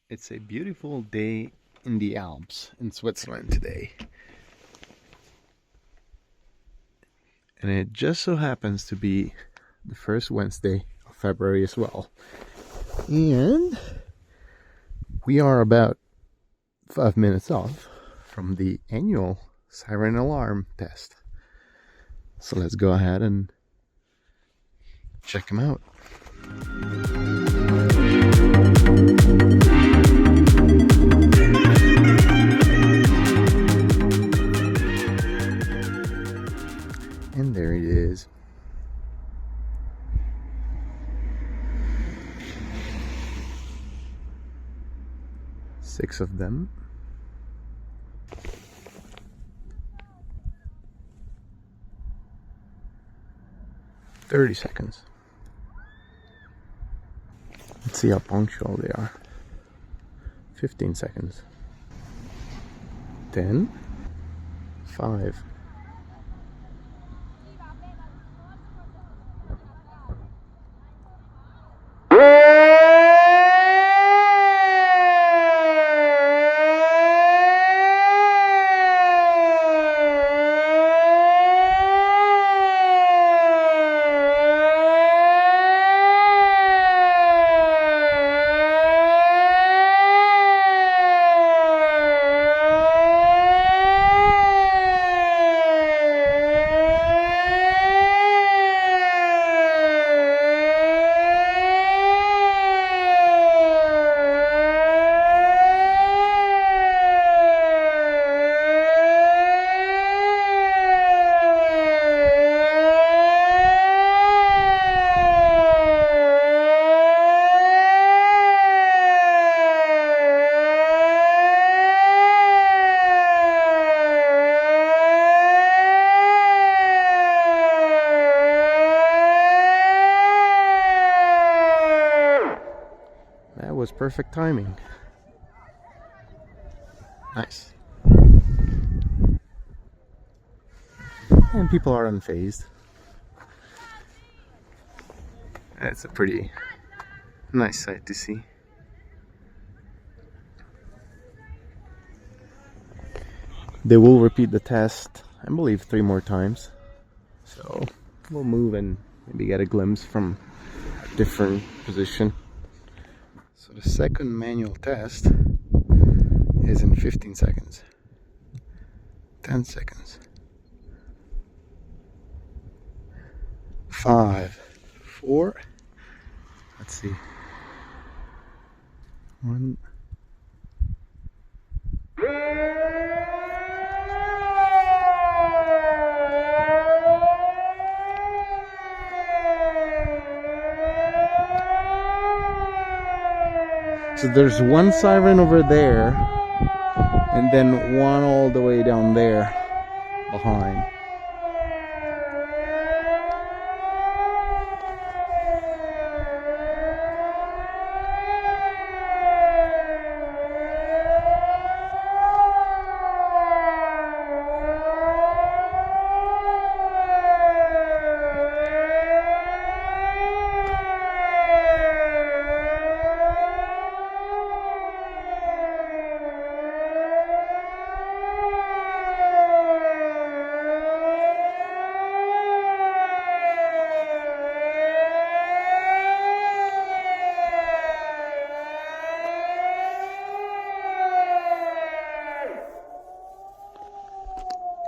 It's a beautiful day in the Alps in Switzerland today. And it just so happens to be the first Wednesday of February as well. And we are about 5 minutes off from the annual siren alarm test. So let's go ahead and check them out. And there it is. Six of them. $30. Let's see how punctual they are. 15 seconds. 10. 5. That was perfect timing. Nice. And people are unfazed. That's a pretty nice sight to see. They will repeat the test, I believe, 3 more times. So we'll move and maybe get a glimpse from a different position. So the second manual test is in 15 seconds. 10 seconds. 5, 4. Let's see. 1. So there's one siren over there, and then one all the way down there behind.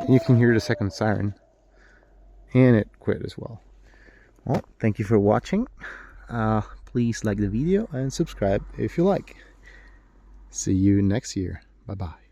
You can hear the second siren, and it quit as well. Well, thank you for watching. Please like the video and subscribe if you like. See you next year. Bye bye.